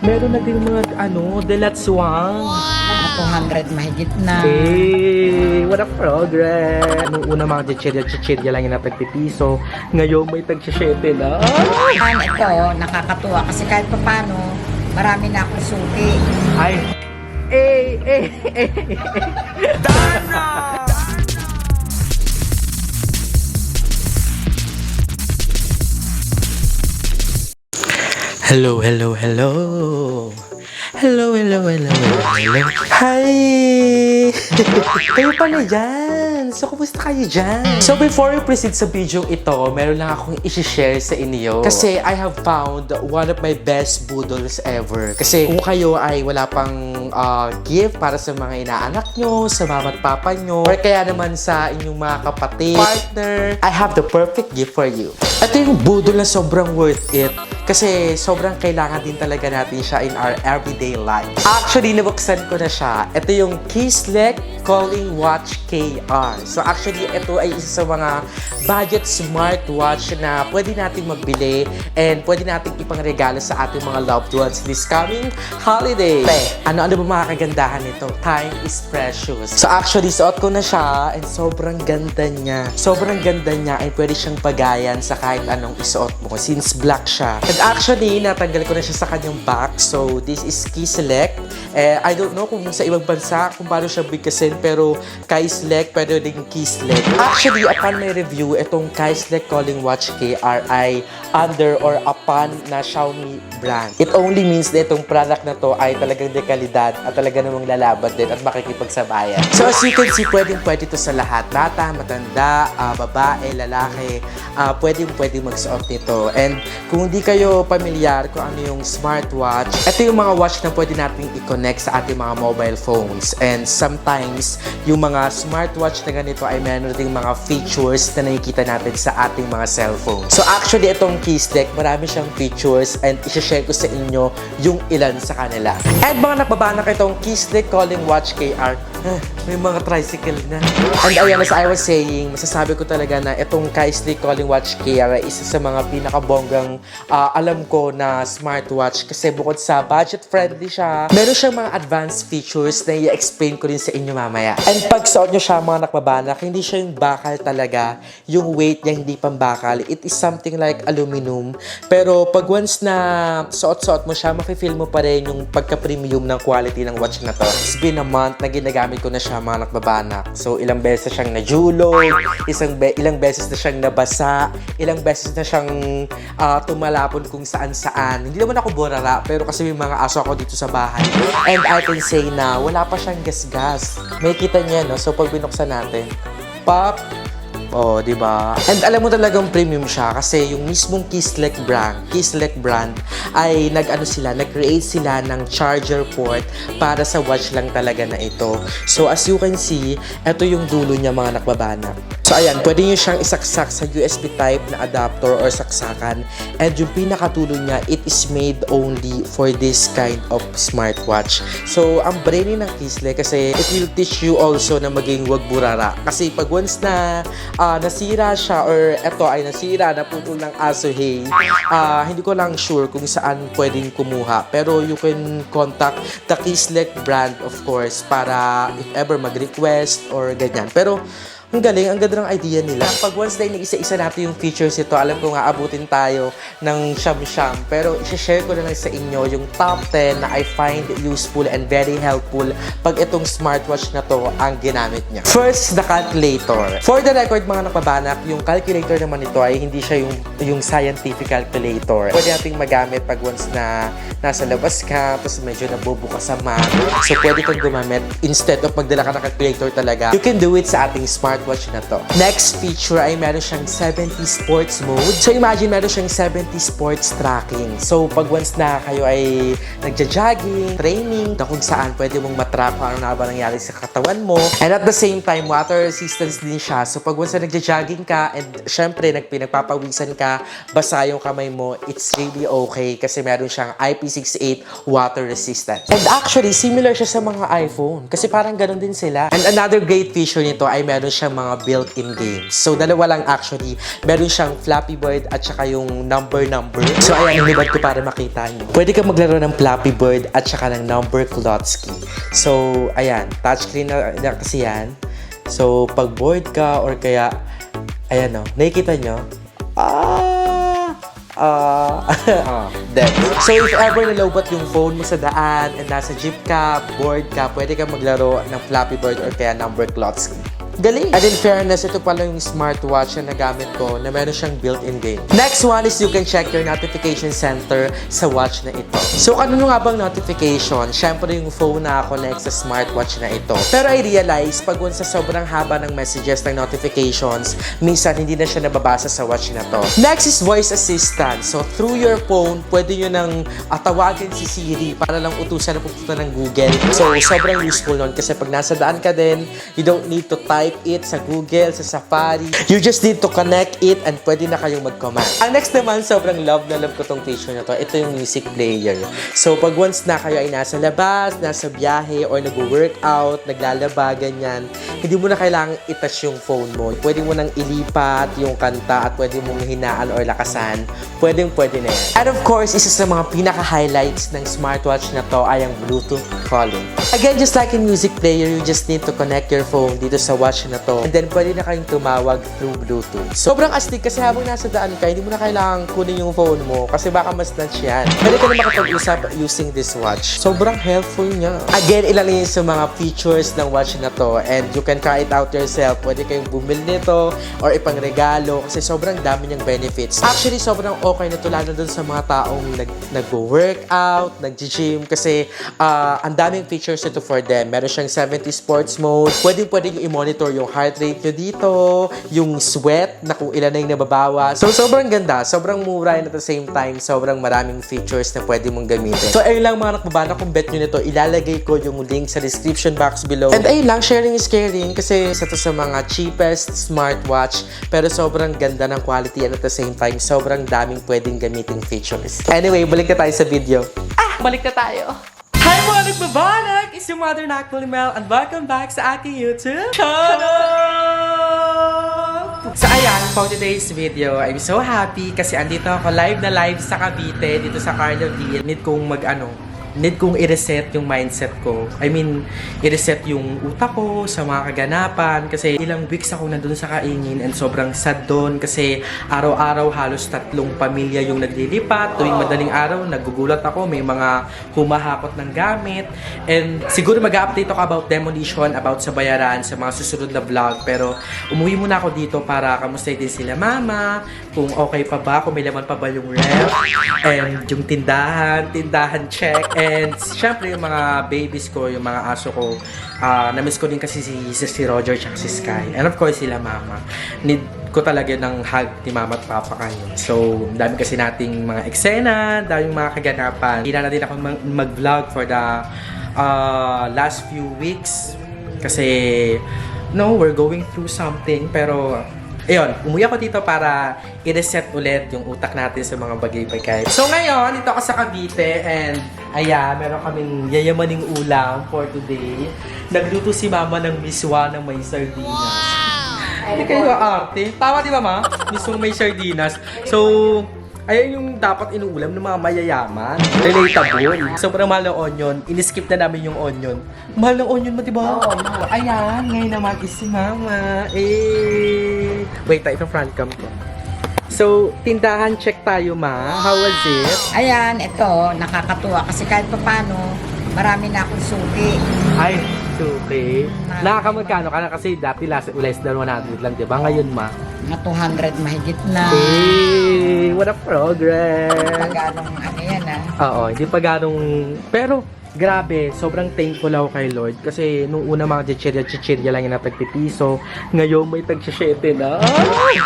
Meron na din mga Delatswang. Wow! 200 mahigit na. What a progress! Nung una mga chichirya lang yung natagpipiso. Ngayon may tag-7 na. Ito, nakakatuwa kasi kahit paano, marami na akong suki. Ay! Dana! Hello. Hi! Kayo pala dyan! So, kumusta kayo dyan? So, before we proceed sa video ito, meron lang akong i-share sa inyo. Kasi I have found one of my best boodles ever. Kasi kung kayo ay wala pang gift para sa mga inaanak nyo, sa mama at papa nyo, or kaya naman sa inyong mga kapatid, partner, I have the perfect gift for you. Ito yung boodle na sobrang worth it. Kasi sobrang kailangan din talaga natin siya in our everyday life. Actually, nabuksan ko na siya. Ito yung Kisleck Calling Watch KR. So actually, ito ay isa sa mga budget smartwatch na pwede nating magbili and pwede nating ipangregalo sa ating mga loved ones this coming holiday. Ano ba mga kagandahan nito? Time is precious. So actually, suot ko na siya and sobrang ganda niya. Sobrang ganda niya ay pwede siyang pagayan sa kahit anong isuot mo since black siya. And actually, natanggal ko na siya sa kanyang box. So, this is Kisleck. I don't know kung sa ibang bansa kung paano siya bigkasin, pero Kisleck, pwede din Kisleck. Actually, upon my review, itong Kisleck Calling Watch KR ay under or upon na Xiaomi brand. It only means na itong product na to ay talagang dekalidad at talaga namang lalaban din at makikipagsabayan. So, as you can see, pwede to sa lahat. Bata, matanda, babae, lalaki, pwedeng magsuot nito. And kung hindi kayo pamilyar kung ano yung smartwatch, ito yung mga watch na pwede natin i-connect sa ating mga mobile phones. And sometimes, yung mga smartwatch na ganito ay meron ding mga features na nakikita natin sa ating mga cellphone. So actually, itong Kisleck, marami siyang features and i-share ko sa inyo yung ilan sa kanila. And mga nababanak itong Kisleck Calling Watch KR, may mga tricycle na. And ayan, as I was saying, masasabi ko talaga na itong Kisleck Calling Watch KR ay isa sa mga pinakabonggang alam ko na smartwatch kasi bukod sa budget-friendly siya, meron siyang mga advanced features na i-explain ko rin sa inyo mamaya. And pag suot nyo siya mga nakbabanak, hindi siya yung bakal talaga. Yung weight niya hindi pambakal. It is something like aluminum. Pero pag once na suot-suot mo siya, mafe-feel mo pa rin yung pagka-premium ng quality ng watch na to. It's been a month na ginagamit ko na siya mga nakbabanak. So ilang beses siyang najulog, ilang beses na siyang nabasa, ilang beses na siyang tumalapon kung saan-saan. Hindi naman ako burara, pero kasi may mga aso ako dito sa bahay. And I can say na wala pa siyang gas-gas. May kita niya, no? So pag binuksan natin, pop! Oh, di ba? And alam mo talagang premium siya kasi yung mismong Kisleck brand ay nag-create sila ng charger port para sa watch lang talaga na ito. So as you can see, ito yung dulo niya mga nakbabanak. So ayan, pwede nyo siyang isaksak sa USB type na adapter or saksakan. And yung pinakatulo niya, it is made only for this kind of smartwatch. So ang brainy ng Kisleck kasi it will teach you also na maging wag burara. Kasi pag once na nasira siya or eto ay nasira, naputol ng aso, hey, hindi ko lang sure kung saan pwedeng kumuha. Pero you can contact the Kisleck brand of course para if ever mag-request or ganyan. Pero ang galing, ang ganda ng idea nila. Pag once na nag-isa-isa natin yung features ito, alam ko nga abutin tayo ng siyam-siyam. Pero i-share ko na lang sa inyo yung top 10 na I find useful and very helpful pag itong smartwatch na to ang ginamit niya. First, the calculator. For the record mga nakbabanak, yung calculator naman ito ay hindi siya yung scientific calculator. Pwede nating magamit pag once na nasa labas ka, tapos medyo nabubukas sa map. So pwede kang gumamit instead of magdala ka ng calculator talaga. You can do it sa ating smartwatch na to. Next feature ay meron siyang 70 sports mode. So imagine meron siyang 70 sports tracking. So pag once na kayo ay nagja-jogging, training, na kung saan pwede mong matrack kung ano na ba nangyari sa katawan mo. And at the same time, water resistance din siya. So pag once na nagja-jogging ka and syempre nagpapawisan ka, basa yung kamay mo, it's really okay kasi meron siyang IP68 water resistant. And actually, similar siya sa mga iPhone kasi parang ganun din sila. And another great feature nito ay meron siyang siyang mga built-in games. So, dalawa lang actually. Meron siyang Flappy Bird at saka yung number. So, ayan, inibad ko para makita niyo. Pwede ka maglaro ng Flappy Bird at saka ng number Klotsky. So, ayan, touchscreen na kasi yan. So, pag bored ka or kaya, ayan o, nakikita nyo? Then, so if ever nalobot yung phone mo sa daan and nasa jeep ka, bored ka, pwede ka maglaro ng Flappy Bird or kaya number Klotsky. Galing! And in fairness, ito pala yung smartwatch na nagamit ko na meron siyang built-in game. Next one is you can check your notification center sa watch na ito. So, ano nga bang notification? Siyempre yung phone na connect sa smartwatch na ito. Pero I realize, pag sa sobrang haba ng messages ng notifications, minsan hindi na siya nababasa sa watch na to. Next is voice assistant. So, through your phone, pwede nyo nang tawagin si Siri para lang utusan na pupunta ng Google. So, sobrang useful nun kasi pag nasa daan ka din, you don't need to type it sa Google, sa Safari. You just need to connect it and pwede na kayong mag-command. Ang next naman, sobrang love na love ko tong feature na to. Ito yung music player. So, pag once na kayo ay nasa labas, nasa biyahe, or nag-workout, naglalaba, ganyan, hindi mo na kailangang i-touch yung phone mo. Pwede mo nang ilipat yung kanta at pwede mong hinaan or lakasan. Pwede na yan. And of course, isa sa mga pinaka-highlights ng smartwatch na to ay ang Bluetooth calling. Again, just like in music player, you just need to connect your phone dito sa watch na to. And then, pwede na kayong tumawag through Bluetooth. Sobrang astig kasi habang nasa daan ka, hindi mo na kailangan kunin yung phone mo kasi baka ma-snatch yan. Pwede ka na makapag-usap using this watch. Sobrang helpful niya. Again, ilan lang yun sa mga features ng watch na to and you can try it out yourself. Pwede kayong bumili nito or ipang-regalo kasi sobrang dami niyang benefits. Actually, sobrang okay na to lalo dun sa mga taong nag-workout, nag-gym kasi ang daming features ito for them. Meron siyang 70 sports mode. Pwede nyo i-monitor yung heart rate nyo dito, yung sweat na kung ilan na yung nababawas. So, sobrang ganda, sobrang mura and at the same time, sobrang maraming features na pwede mong gamitin. So, ayun lang mga nakabana, kung bet nyo nito, ilalagay ko yung link sa description box below. And ayun lang, sharing is caring kasi isa to sa mga cheapest smartwatch pero sobrang ganda ng quality and at the same time, sobrang daming pwedeng gamiting features. Anyway, balik na tayo sa video. Balik na tayo. Hi mga nagbabanag! It's your mother, Nakpil Mel, and welcome back sa aking YouTube channel! So ayan, for today's video, I'm so happy kasi andito ako live na live sa Cavite, dito sa Carloville. Need kong i-reset yung mindset ko. I mean, i-reset yung utak ko sa mga kaganapan kasi ilang weeks ako nandun sa Kaingin and sobrang sad doon kasi araw-araw halos 3 pamilya yung naglilipat. Tuwing madaling araw, nagugulat ako, may mga humahakot ng gamit. And siguro mag-update ako about demolition, about sa bayaran, sa mga susunod na vlog. Pero umuwi muna ako dito para kamustahin din sila mama, kung okay pa ba, kung may laman pa ba yung ref, and yung tindahan check. And syempre yung mga babies ko, yung mga aso ko, na-miss ko din kasi si Roger at si Sky. And of course sila mama. Need ko talaga ng hug ni mama at papa kayo. So, dami kasi nating mga eksena, daming mga kaganapan. Hindi na din ako mag-vlog for the last few weeks. Kasi, no, we're going through something. Pero, ayun, umuwi ako dito para i-reset ulit yung utak natin sa mga bagay-bagay. So ngayon, dito ako sa Cavite and ayan, meron kaming yayamaning ulam for today. Nagluto si mama ng miswa ng may sardinas. Wow! Hindi kayo arte. Tama di ba ma? Miswang may sardinas. So, ayan yung dapat inuulam ng mga mayayaman. Relatable. Sobrang mahal ng onion. In-skip na namin yung onion. Mahal ng onion mo, diba? Oo. Ayan, ngayon naman is si mama. Wait, tayo sa front cam ko. So, tindahan check tayo ma. How was it? Ayan, ito, nakakatuwa kasi kahit paano, marami na akong suki. Ay, okay. Nakakamagkano ka na kasi dati less than 100 lang, diba? Ngayon ma. Mga 200 mahigit na. Hey, what a progress. Pag anong ano yan Oo, hindi pa ganong... Pero, grabe, sobrang thankful ako kay Lord. Kasi nung una mga chichirya lang yung natagpipiso. Ngayon may tag-7 na.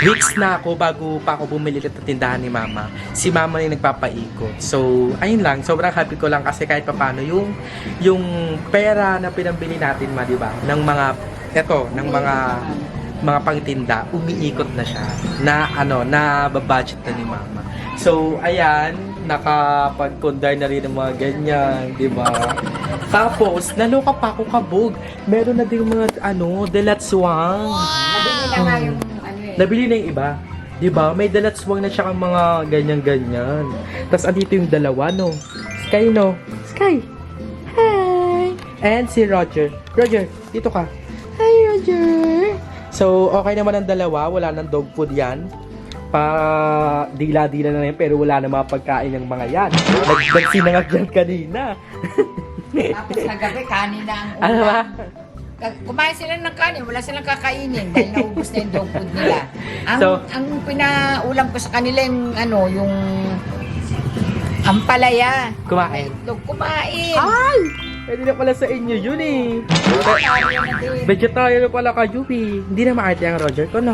Weeks na ako bago pa ako bumili at tindahan ni Mama. Si Mama na yung nagpapaikot. So, ayun lang. Sobrang happy ko lang kasi kahit paano yung pera na pinambili natin ma, diba? Ng mga pangtinda, umiikot na siya. Na babudget na ni Mama. So, ayan, nakapag-pundar na rin ng mga ganyan, di ba? Tapos, naloka pa ako kabog. Meron na din mga, delatswang. Nabili na nga yung ano eh. Nabili na yung iba. Diba? May dalatswang na siya kang mga ganyan-ganyan. Tapos andito yung dalawa, no? Sky, no? Sky! Hi! And si Roger. Roger, dito ka. Hi, Roger! So, okay naman ang dalawa. Wala nang dog food yan. Dila-dila na yan, pero wala na mga pagkain ng mga yan. Nagsinangag yan kanina. Tapos kagabi, kanin na ang ulam. Ano ba? Kumain sila ng kanin, wala silang kakainin dahil naubos na yung dog food nila. So- Ang pinaulam ko sa kanila yung ano, yung ampalaya. Kumain. Itlog, kumain. Ay! Pwede na pala sa inyo yun eh. Vegetarian na pala kayo eh. Hindi na maarte ang Roger ko, no?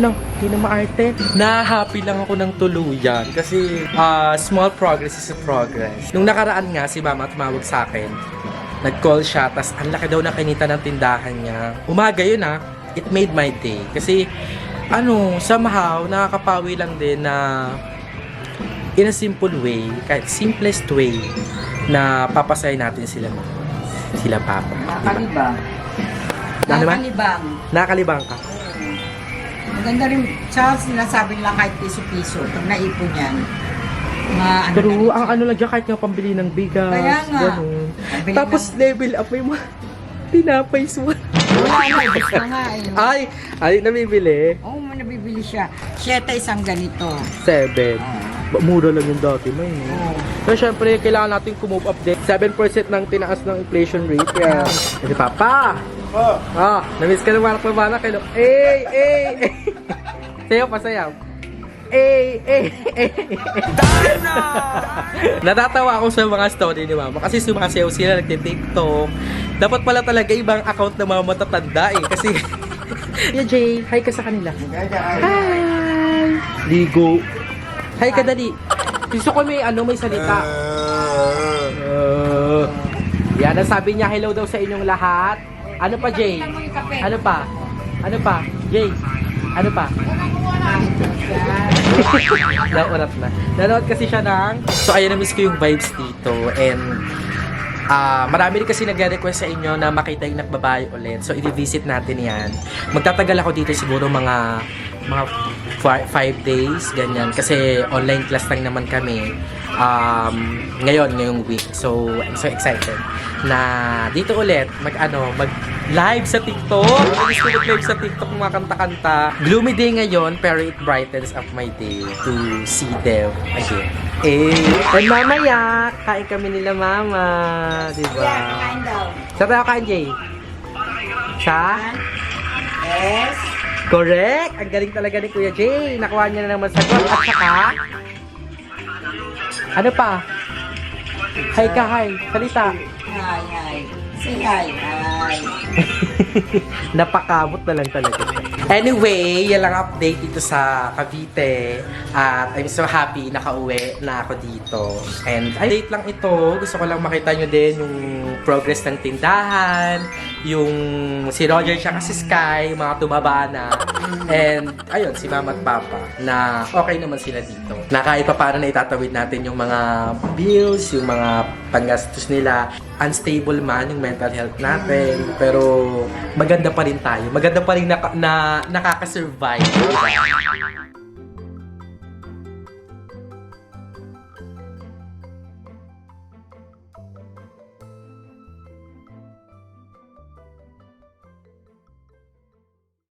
No, hindi na maarte. Na-happy lang ako ng tuluyan kasi small progress is a progress. Nung nakaraan nga, si Mama tumawag sa akin. Nag-call siya, tas ang laki daw na kinita ng tindahan niya. Umaga yun it made my day. Kasi, somehow, nakakapawi lang din na in a simple way, kahit simplest way, na papasaya natin sila Papa. Nakalibang. Ano ba? Nakalibang. Nakalibang ka. Maganda rin, sa sinasabi lang kahit piso-piso, pag naipon yan, Pero ang ano lang dyan, kahit nga pambili ng bigas. Kaya nga. Ganun. Pambili Tapos level up, may mga tinapay suwan. wala na, ubos na nga eh. Ay, namibili. Oo, nabibili siya. 7 isang ganito. 7. Mura lang yung dati, may. Oo. So, syempre, kailangan natin kumove update. 7% ng tinaas ng inflation rate. Kaya, kasi Papa! Namiss ka ng mga pabana kayo. Sayaw pa, sayaw. Natatawa ako sa mga story ni Mama kasi sumasayaw sila, nagti-TikTok. Dapat pala talaga ibang account ng mga matatanda eh. Kasi, yeah, Jay, hi ka sa kanila. Hi! Ligo. Hi ka, Dali. Gusto ko may salita. Yan, ang sabi niya, hello daw sa inyong lahat. Ano pa, Jay? Ano pa? Ano pa? Jay? Ano pa? Naurat na. Nanood kasi siya ng... So, ayun, na-miss ko yung vibes dito. And, marami rin kasi nagre-request sa inyo na makita yung nakbabae ulit. So, i-visit natin yan. Magtatagal ako dito siguro mga 5 days, ganyan. Kasi online class lang naman kami. Ngayong week. So, I'm so excited na dito ulit mag-live sa TikTok. Gusto ko mag-live sa TikTok mga kanta-kanta. Gloomy day ngayon, pero it brightens up my day to see them again. And mamaya, kain kami nila Mama. Diba? Kain daw. Sa tayo kain, Jay? Sa? Yes. Correct! Ang galing talaga ni Kuya Jay. Nakuha niya na naman sagot. At saka, ano pa? Hi ka, hi. Salita. Hi. Say hi. Hi. Napakamot na lang talaga. Anyway, yan lang update dito sa Cavite. At I'm so happy nakauwi na ako dito. And update lang ito. Gusto ko lang makita nyo din yung progress ng tindahan. Yung si Roger siya kasi Sky, mga tumaba na. And ayun, si Mama at Papa na okay naman sila dito. Na kahit pa paano na itatawid natin yung mga bills, yung mga panggastos nila. Unstable man yung mental health natin, pero maganda pa rin tayo. Maganda pa rin nakaka-survive. Diba?